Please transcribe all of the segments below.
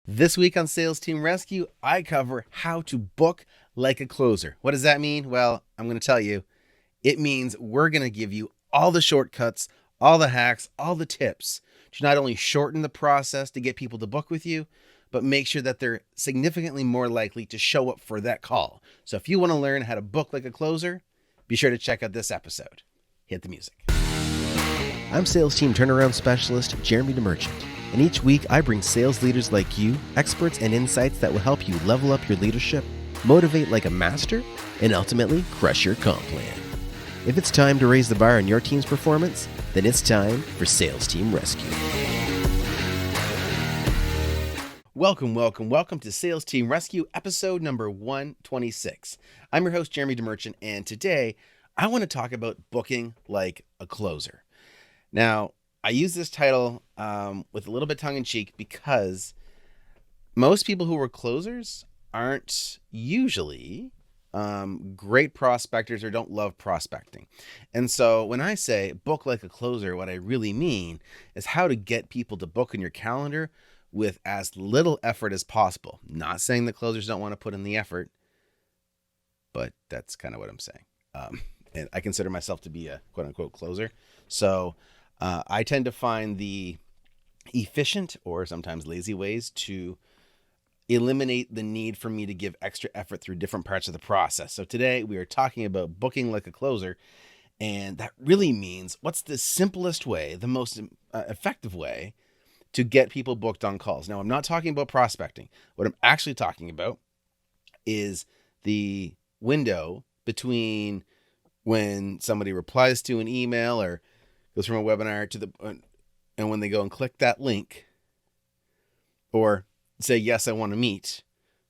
This week on Sales Team Rescue, I cover how to book like a closer. What does that mean? Well, I'm going to tell you. It means we're going to give you all the shortcuts, all the hacks, all the tips to not only shorten the process to get people to book with you, but make sure that they're significantly more likely to show up for that call. So if you want to learn how to book like a closer, be sure to check out this episode. Hit the music. I'm Sales Team Turnaround Specialist Jeremy DeMerchant, and each week I bring sales leaders like you, experts and insights that will help you level up your leadership, motivate like a master, and ultimately crush your comp plan. If it's time to raise the bar on your team's performance, then it's time for Sales Team Rescue. Welcome to Sales Team Rescue, episode number 126. I'm your host, Jeremy DeMerchant, and today I want to talk about booking like a closer. Now, I use this title with a little bit tongue-in-cheek because most people who are closers aren't usually great prospectors or don't love prospecting. And so when I say book like a closer, what I really mean is how to get people to book in your calendar with as little effort as possible. Not saying that closers don't want to put in the effort, but that's kind of what I'm saying. And I consider myself to be a quote-unquote closer. So I tend to find the efficient or sometimes lazy ways to eliminate the need for me to give extra effort through different parts of the process. So today we are talking about booking like a closer, and that really means what's the simplest way, the most effective way to get people booked on calls. Now, I'm not talking about prospecting. What I'm actually talking about is the window between when somebody replies to an email or goes from a webinar to and when they go and click that link or say, yes, I want to meet,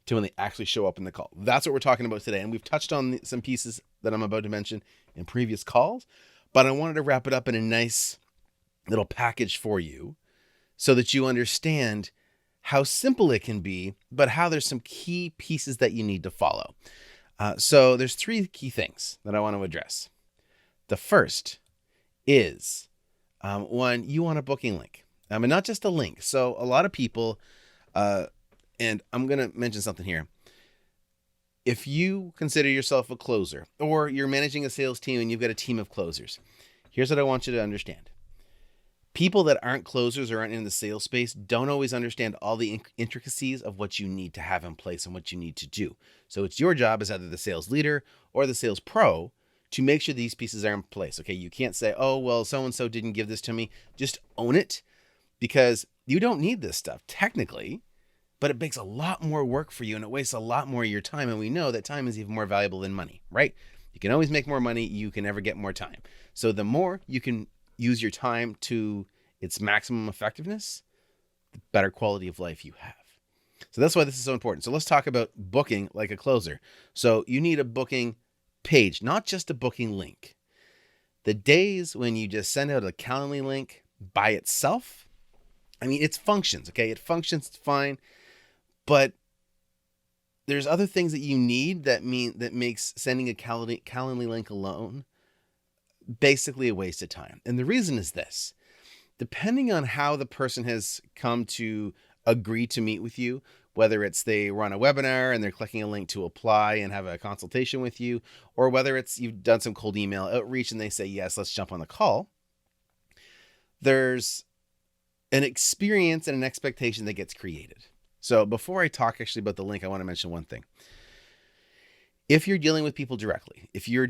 to when they actually show up in the call. That's what we're talking about today. And we've touched on some pieces that I'm about to mention in previous calls, but I wanted to wrap it up in a nice little package for you so that you understand how simple it can be, but how there's some key pieces that you need to follow. So there's three key things that I want to address. The first is one, you want a booking link, and not just a link. So a lot of people, and I'm going to mention something here. If you consider yourself a closer or you're managing a sales team and you've got a team of closers, here's what I want you to understand. People that aren't closers or aren't in the sales space don't always understand all the intricacies of what you need to have in place and what you need to do. So it's your job as either the sales leader or the sales pro to make sure these pieces are in place. Okay, you can't say, oh, well, so-and-so didn't give this to me. Just own it, because you don't need this stuff technically, but it makes a lot more work for you and it wastes a lot more of your time. And we know that time is even more valuable than money, right? You can always make more money. You can never get more time. So the more you can use your time to its maximum effectiveness, the better quality of life you have. So that's why this is so important. So let's talk about booking like a closer. So you need a booking page, not just a booking link. The days when you just send out a Calendly link by itself, I mean, it functions, okay? It functions fine, but there's other things that you need that makes sending a Calendly link alone basically a waste of time. And the reason is this. Depending on how the person has come to agree to meet with you, whether it's they run a webinar and they're clicking a link to apply and have a consultation with you, or whether it's you've done some cold email outreach and they say, yes, let's jump on the call, there's an experience and an expectation that gets created. So before I talk actually about the link, I want to mention one thing. If you're dealing with people directly, maybe you're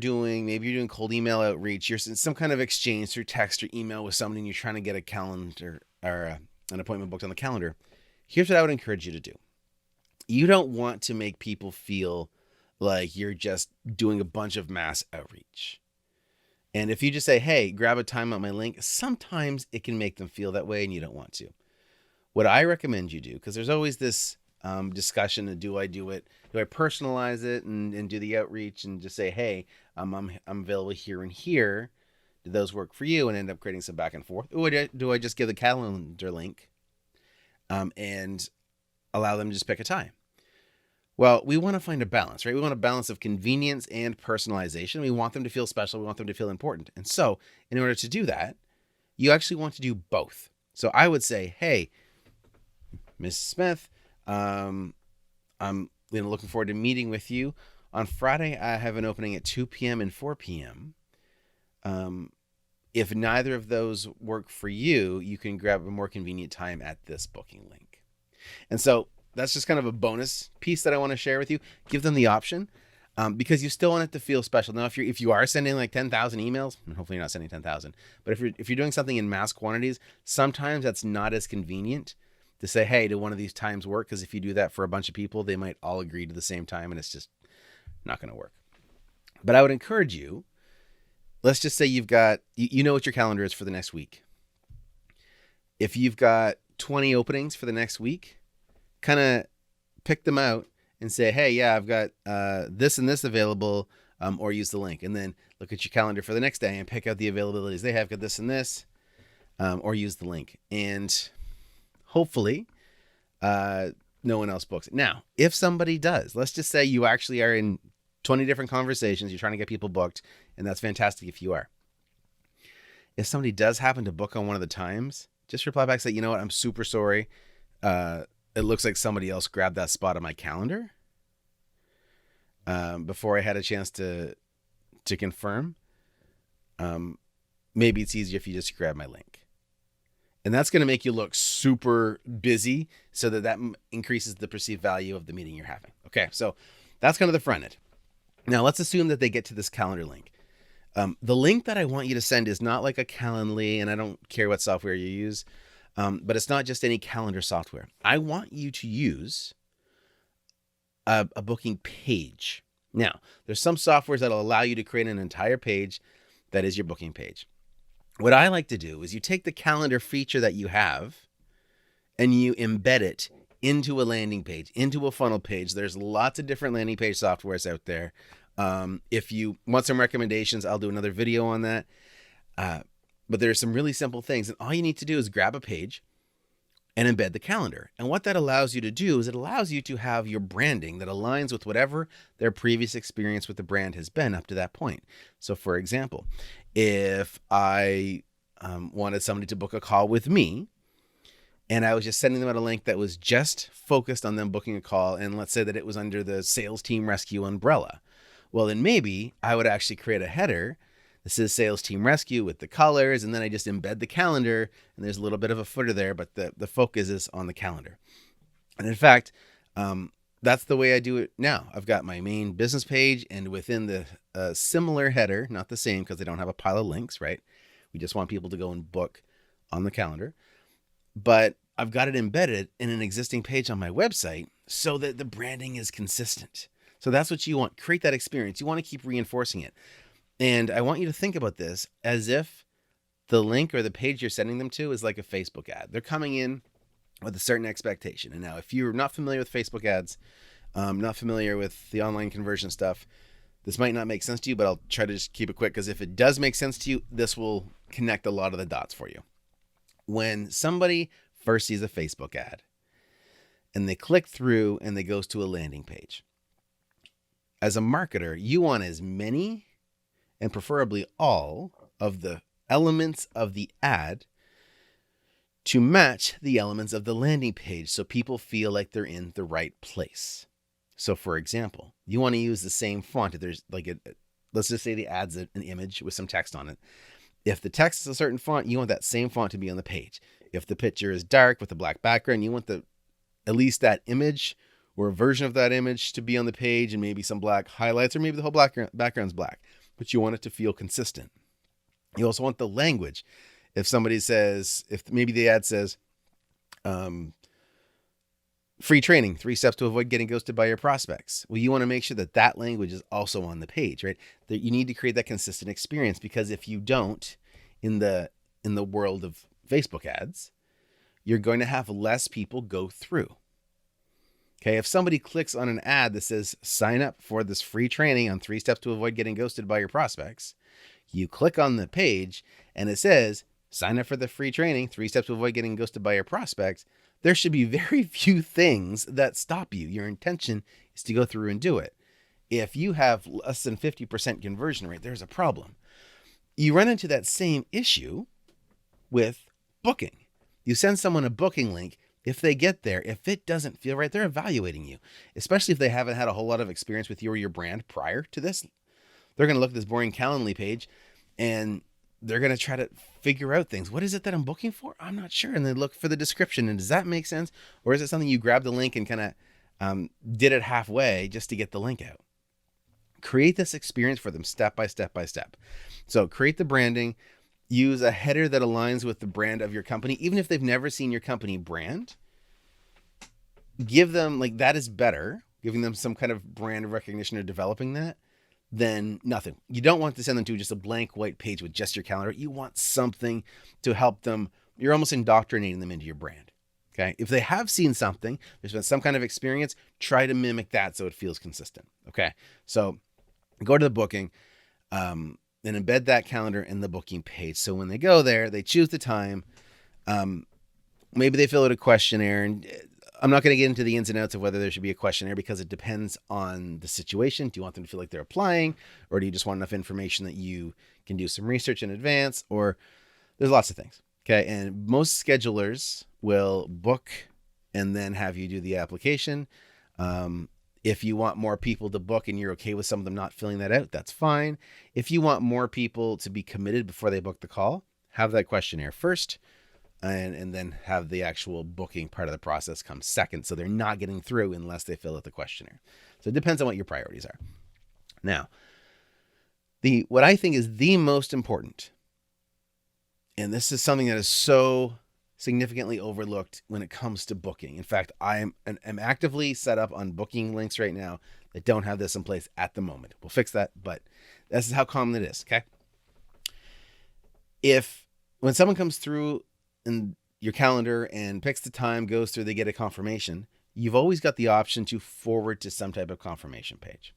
doing cold email outreach, you're in some kind of exchange through text or email with somebody and you're trying to get a calendar or an appointment booked on the calendar, here's what I would encourage you to do. You don't want to make people feel like you're just doing a bunch of mass outreach. And if you just say, hey, grab a time on my link, sometimes it can make them feel that way and you don't want to. What I recommend you do, because there's always this discussion of do I do it? Do I personalize it and do the outreach and just say, hey, I'm available here and here. Do those work for you? And end up creating some back and forth. Or do I just give the calendar link and allow them to just pick a time? Well, we want to find a balance, right? We want a balance of convenience and personalization. We want them to feel special. We want them to feel important. And so in order to do that, you actually want to do both. So I would say, hey, Ms. Smith, I'm looking forward to meeting with you. On Friday, I have an opening at 2 p.m. and 4 p.m. If neither of those work for you, you can grab a more convenient time at this booking link. And so that's just kind of a bonus piece that I want to share with you. Give them the option, because you still want it to feel special. Now, if you are sending like 10,000 emails, and hopefully you're not sending 10,000, but if you're doing something in mass quantities, sometimes that's not as convenient to say, hey, do one of these times work? Because if you do that for a bunch of people, they might all agree to the same time, and it's just not going to work. But I would encourage you, let's just say you've got, you know what your calendar is for the next week. If you've got 20 openings for the next week, kind of pick them out and say, hey, yeah, I've got this and this available, or use the link. And then look at your calendar for the next day and pick out the availabilities they have, got this and this, or use the link. And hopefully no one else books it. Now, if somebody does, let's just say you actually are in 20 different conversations, you're trying to get people booked, and that's fantastic if you are. If somebody does happen to book on one of the times, just reply back, say, you know what, I'm super sorry. It looks like somebody else grabbed that spot on my calendar before I had a chance to confirm. Maybe it's easier if you just grab my link. And that's going to make you look super busy so that increases the perceived value of the meeting you're having. Okay, so that's kind of the front end. Now, let's assume that they get to this calendar link. The link that I want you to send is not like a Calendly, and I don't care what software you use, but it's not just any calendar software. I want you to use a booking page. Now, there's some softwares that will allow you to create an entire page that is your booking page. What I like to do is you take the calendar feature that you have and you embed it into a landing page, into a funnel page. There's lots of different landing page softwares out there. If you want some recommendations, I'll do another video on that. But there's some really simple things. And all you need to do is grab a page and embed the calendar. And what that allows you to do is it allows you to have your branding that aligns with whatever their previous experience with the brand has been up to that point. So for example, if I wanted somebody to book a call with me, and I was just sending them out a link that was just focused on them booking a call, and let's say that it was under the Sales Team Rescue umbrella, well, then maybe I would actually create a header. This is Sales Team Rescue with the colors, and then I just embed the calendar, and there's a little bit of a footer there, but the focus is on the calendar. And in fact, that's the way I do it now. I've got my main business page, and within the similar header, not the same because they don't have a pile of links, right? We just want people to go and book on the calendar. But I've got it embedded in an existing page on my website so that the branding is consistent. So that's what you want. Create that experience. You want to keep reinforcing it. And I want you to think about this as if the link or the page you're sending them to is like a Facebook ad. They're coming in with a certain expectation. And now, if you're not familiar with Facebook ads, not familiar with the online conversion stuff, this might not make sense to you, but I'll try to just keep it quick, because if it does make sense to you, this will connect a lot of the dots for you. When somebody first sees a Facebook ad and they click through and they goes to a landing page, as a marketer, you want as many and preferably all of the elements of the ad to match the elements of the landing page so people feel like they're in the right place. So for example, you want to use the same font. If there's like let's just say the ad's an image with some text on it. If the text is a certain font, you want that same font to be on the page. If the picture is dark with a black background, you want at least that image or a version of that image to be on the page, and maybe some black highlights, or maybe the whole background's black, but you want it to feel consistent. You also want the language. If somebody says, if maybe the ad says, free training, 3 steps to avoid getting ghosted by your prospects. Well, you want to make sure that that language is also on the page, right? That you need to create that consistent experience, because if you don't, in the world of Facebook ads, you're going to have less people go through. Okay, if somebody clicks on an ad that says sign up for this free training on 3 steps to avoid getting ghosted by your prospects, you click on the page and it says sign up for the free training, 3 steps to avoid getting ghosted by your prospects, there should be very few things that stop you. Your intention is to go through and do it. If you have less than 50% conversion rate, there's a problem. You run into that same issue with booking. You send someone a booking link If they get there, if it doesn't feel right, they're evaluating you, especially if they haven't had a whole lot of experience with you or your brand prior to this. They're going to look at this boring Calendly page and they're going to try to figure out things. What is it that I'm booking for? I'm not sure. And they look for the description. And does that make sense? Or is it something you grab the link and kind of did it halfway just to get the link out? Create this experience for them step by step by step. So create the branding, use a header that aligns with the brand of your company. Even if they've never seen your company brand, give them, like, that is better, giving them some kind of brand recognition or developing that, than nothing. You don't want to send them to just a blank white page with just your calendar. You want something to help them. You're almost indoctrinating them into your brand. Okay. If they have seen something, there's been some kind of experience, try to mimic that so it feels consistent. Okay. So go to the booking, and embed that calendar in the booking page. So when they go there, they choose the time. Maybe they fill out a questionnaire, and I'm not going to get into the ins and outs of whether there should be a questionnaire because it depends on the situation. Do you want them to feel like they're applying, or do you just want enough information that you can do some research in advance? Or there's lots of things. Okay. And most schedulers will book and then have you do the application. If you want more people to book and you're okay with some of them not filling that out, that's fine. If you want more people to be committed before they book the call, have that questionnaire first. And then have the actual booking part of the process come second. So they're not getting through unless they fill out the questionnaire. So it depends on what your priorities are. Now, what I think is the most important, and this is something that is so significantly overlooked when it comes to booking. In fact, I'm actively set up on booking links right now that don't have this in place at the moment. We'll fix that, but this is how common it is. Okay. When someone comes through in your calendar and picks the time, goes through, they get a confirmation, you've always got the option to forward to some type of confirmation page.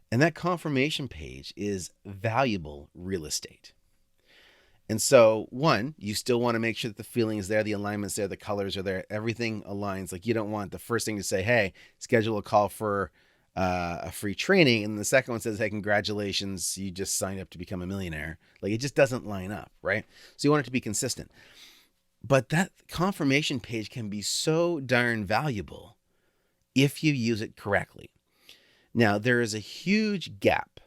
And that confirmation page is valuable real estate. And so, one, you still want to make sure that the feeling is there, the alignment's there, the colors are there, everything aligns. Like, you don't want the first thing to say, hey, schedule a call for a free training. And the second one says, hey, congratulations, you just signed up to become a millionaire. Like, it just doesn't line up, right? So you want it to be consistent. But that confirmation page can be so darn valuable if you use it correctly. Now, there is a huge gap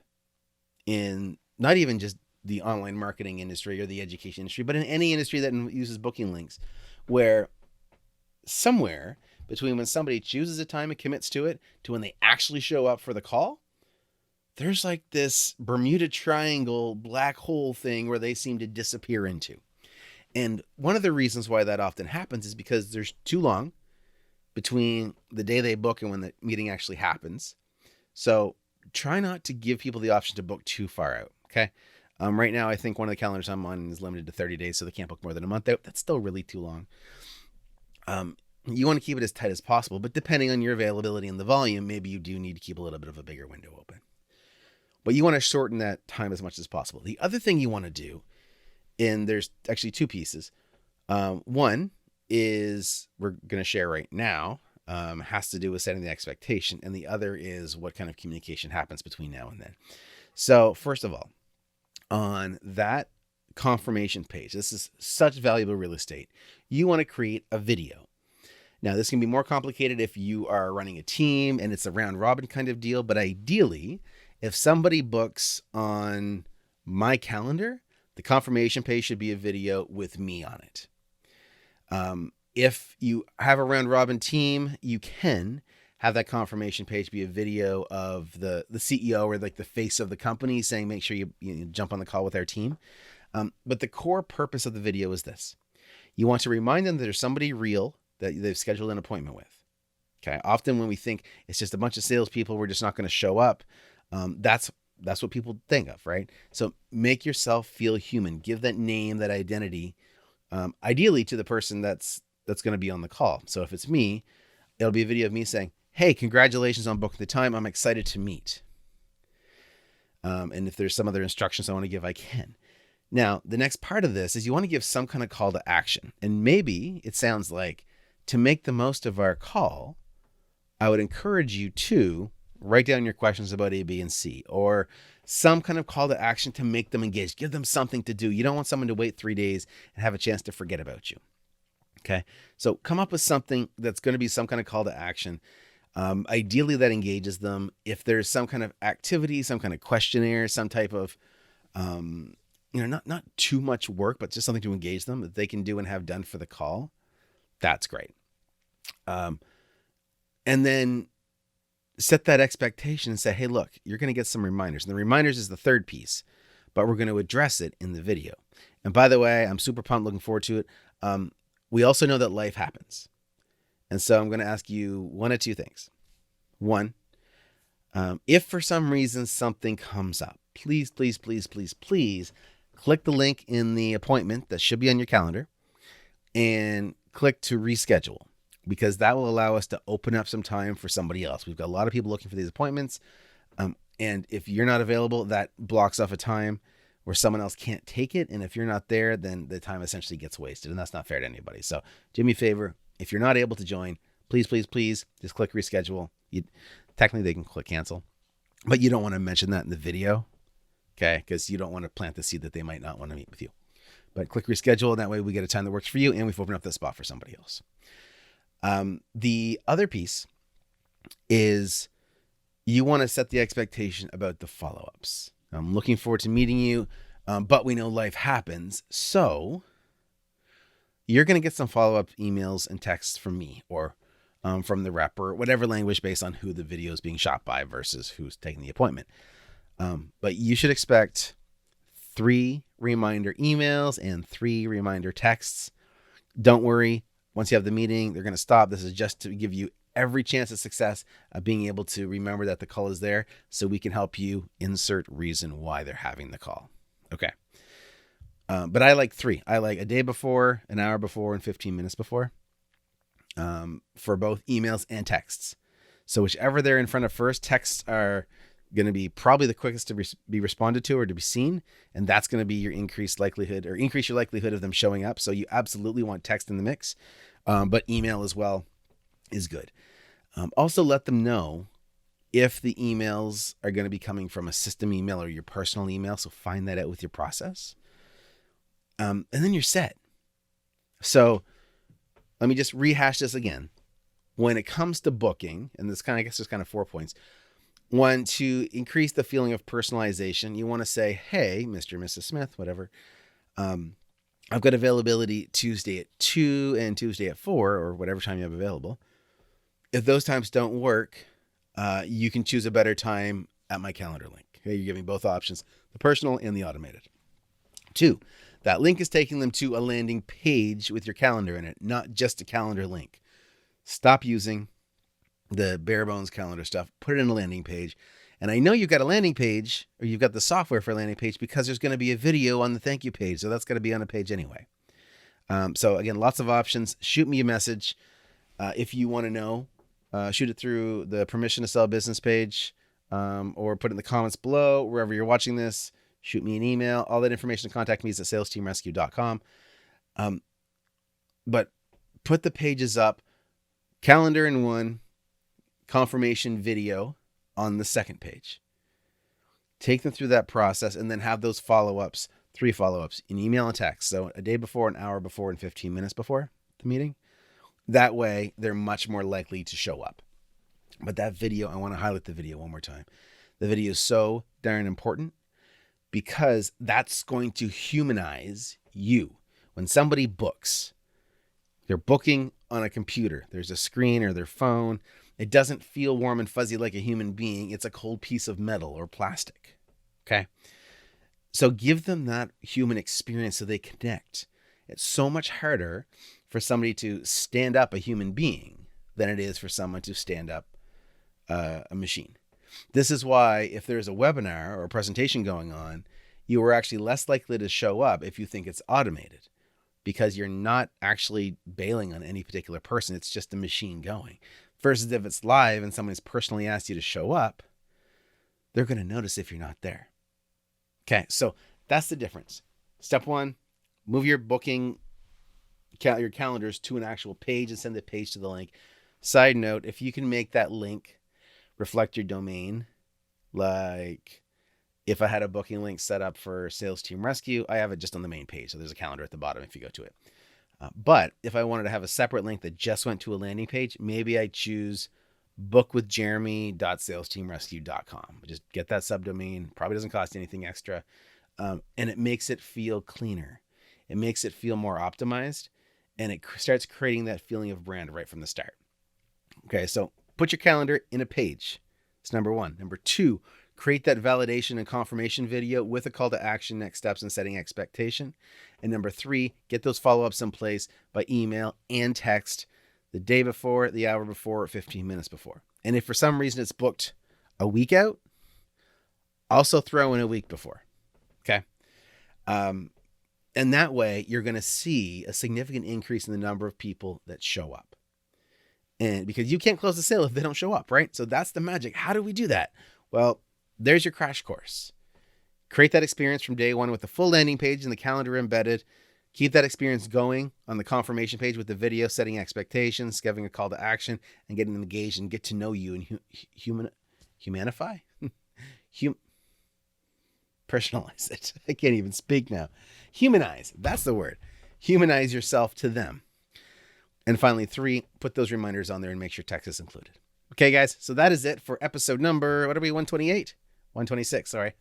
in not even just the online marketing industry or the education industry, but in any industry that uses booking links, where somewhere between when somebody chooses a time and commits to it to when they actually show up for the call, there's like this Bermuda Triangle black hole thing where they seem to disappear into. And one of the reasons why that often happens is because there's too long between the day they book and when the meeting actually happens. So try not to give people the option to book too far out. Okay. Right now, I think one of the calendars I'm on is limited to 30 days, so they can't book more than a month out. That's still really too long. You want to keep it as tight as possible, but depending on your availability and the volume, maybe you do need to keep a little bit of a bigger window open. But you want to shorten that time as much as possible. The other thing you want to do, and there's actually two pieces. One is we're going to share right now, has to do with setting the expectation. And the other is what kind of communication happens between now and then. So first of all, on that confirmation page, this is such valuable real estate. You want to create a video. Now, this can be more complicated if you are running a team and it's a round robin kind of deal. But ideally, if somebody books on my calendar, the confirmation page should be a video with me on it. If you have a round robin team, you can have that confirmation page be a video of the CEO or like the face of the company saying, make sure you jump on the call with our team. But the core purpose of the video is this. You want to remind them that there's somebody real that they've scheduled an appointment with. Okay. Often when we think it's just a bunch of salespeople, we're just not going to show up. That's what people think of, right? So make yourself feel human. Give that name, that identity, ideally to the person that's going to be on the call. So if it's me, it'll be a video of me saying, hey, congratulations on booking the time. I'm excited to meet. And if there's some other instructions I want to give, I can. Now, the next part of this is you want to give some kind of call to action. And maybe it sounds like, to make the most of our call, I would encourage you to write down your questions about A, B, and C, or some kind of call to action to make them engaged. Give them something to do. You don't want someone to wait 3 days and have a chance to forget about you. Okay. So come up with something that's going to be some kind of call to action. Ideally, that engages them. If there's some kind of activity, some kind of questionnaire, some type of, not too much work, but just something to engage them that they can do and have done for the call, that's great. And then set that expectation and say, hey, look, you're going to get some reminders. And the reminders is the third piece, but we're going to address it in the video. And by the way, I'm super pumped, looking forward to it. We also know that life happens. And so I'm going to ask you one of two things. One, if for some reason something comes up, please click the link in the appointment that should be on your calendar and click to reschedule, because that will allow us to open up some time for somebody else. We've got a lot of people looking for these appointments. And if you're not available, that blocks off a time where someone else can't take it. And if you're not there, then the time essentially gets wasted, and that's not fair to anybody. So do me a favor. If you're not able to join, please, just click reschedule. Technically they can click cancel, but you don't want to mention that in the video. Okay. Cause you don't want to plant the seed that they might not want to meet with you, but click reschedule. And that way we get a time that works for you, and we've opened up the spot for somebody else. The other piece is you want to set the expectation about the follow-ups. I'm looking forward to meeting you, but we know life happens. So you're going to get some follow-up emails and texts from me or from the rep or whatever language based on who the video is being shot by versus who's taking the appointment. But you should expect 3 reminder emails and 3 reminder texts. Don't worry. Once you have the meeting, they're going to stop. This is just to give you every chance of success of being able to remember that the call is there, so we can help you insert reason why they're having the call. Okay. But I like 3. I like a day before, an hour before, and 15 minutes before, for both emails and texts. So whichever they're in front of first, texts are going to be probably the quickest to be responded to or to be seen. And that's going to be your increase your likelihood of them showing up. So you absolutely want text in the mix, but email as well is good. Also let them know if the emails are going to be coming from a system email or your personal email. So find that out with your process. And then you're set. So let me just rehash this again. When it comes to booking, and there's kind of 4 points. 1, to increase the feeling of personalization, you want to say, hey, Mr. and Mrs. Smith, whatever. I've got availability Tuesday at 2 and Tuesday at 4, or whatever time you have available. If those times don't work, you can choose a better time at my calendar link. Okay, you're giving both options, the personal and the automated. 2, that link is taking them to a landing page with your calendar in it, not just a calendar link. Stop using the bare bones calendar stuff. Put it in a landing page. And I know you've got a landing page, or you've got the software for a landing page, because there's going to be a video on the thank you page. So that's going to be on a page anyway. So again, lots of options. Shoot me a message. If you want to know, shoot it through the permission to sell business page, or put it in the comments below, wherever you're watching this. Shoot me an email. All that information to contact me is at salesteamrescue.com. But put the pages up, calendar in one, confirmation video on the second page. Take them through that process, and then have those follow-ups, 3 follow-ups in email and text. So a day before, an hour before, and 15 minutes before the meeting. That way they're much more likely to show up. But that video, I want to highlight the video one more time. The video is so darn important, because that's going to humanize you. When somebody books, they're booking on a computer. There's a screen or their phone. It doesn't feel warm and fuzzy like a human being. It's a cold piece of metal or plastic. Okay. So give them that human experience so they connect. It's so much harder for somebody to stand up a human being than it is for someone to stand up a machine. This is why if there's a webinar or a presentation going on, you are actually less likely to show up if you think it's automated, because you're not actually bailing on any particular person. It's just a machine going. Versus if it's live and someone's personally asked you to show up, they're going to notice if you're not there. Okay, so that's the difference. Step 1, move your booking, your calendars to an actual page and send the page to the link. Side note, if you can make that link reflect your domain, like if I had a booking link set up for Sales Team Rescue, I have it just on the main page. So there's a calendar at the bottom if you go to it. But if I wanted to have a separate link that just went to a landing page, maybe I choose bookwithjeremy.salesteamrescue.com. Just get that subdomain. Probably doesn't cost anything extra. And it makes it feel cleaner. It makes it feel more optimized. And it starts creating that feeling of brand right from the start. Okay, so put your calendar in a page. It's number one. Number two, create that validation and confirmation video with a call to action, next steps, and setting expectation. And number three, get those follow-ups in place by email and text the day before, the hour before, or 15 minutes before. And if for some reason it's booked a week out, also throw in a week before. Okay. And that way you're going to see a significant increase in the number of people that show up. And because you can't close the sale if they don't show up, right? So that's the magic. How do we do that? Well, there's your crash course. Create that experience from day one with the full landing page and the calendar embedded. Keep that experience going on the confirmation page with the video, setting expectations, giving a call to action, and getting them engaged and get to know you and humanify? Personalize it. I can't even speak now. Humanize. That's the word. Humanize yourself to them. And finally, three, put those reminders on there and make sure text is included. Okay, guys. So that is it for episode number, what are we, 128? 126, sorry.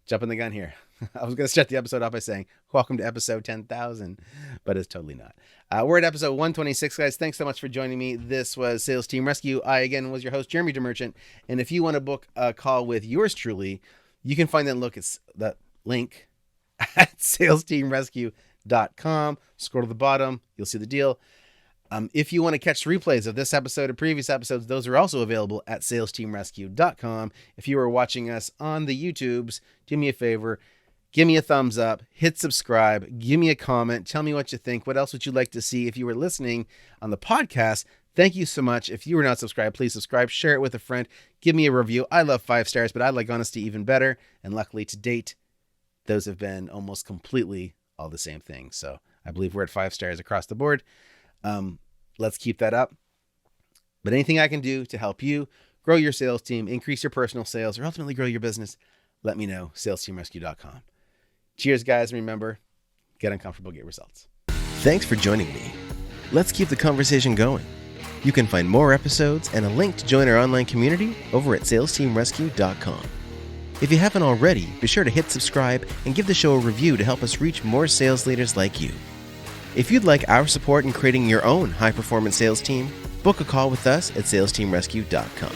Jumping the gun here. I was going to start the episode off by saying, welcome to episode 10,000, but it's totally not. We're at episode 126, guys. Thanks so much for joining me. This was Sales Team Rescue. I, again, was your host, Jeremy DeMerchant. And if you want to book a call with yours truly, you can find that link at salesteamrescue.com. Scroll to the bottom. You'll see the deal. If you want to catch replays of this episode or previous episodes, those are also available at salesteamrescue.com. If you are watching us on the YouTubes, do me a favor, give me a thumbs up, hit subscribe, give me a comment, tell me what you think. What else would you like to see? If you were listening on the podcast, thank you so much. If you were not subscribed, please subscribe, share it with a friend, give me a review. I love 5 stars, but I like honesty even better. And luckily to date, those have been almost completely all the same thing. So I believe we're at 5 stars across the board. Let's keep that up. But anything I can do to help you grow your sales team, increase your personal sales, or ultimately grow your business, let me know. salesteamrescue.com. Cheers, guys. Remember, get uncomfortable, get results. Thanks for joining me. Let's keep the conversation going. You can find more episodes and a link to join our online community over at salesteamrescue.com. If you haven't already, be sure to hit subscribe and give the show a review to help us reach more sales leaders like you. If you'd like our support in creating your own high-performance sales team, book a call with us at salesteamrescue.com.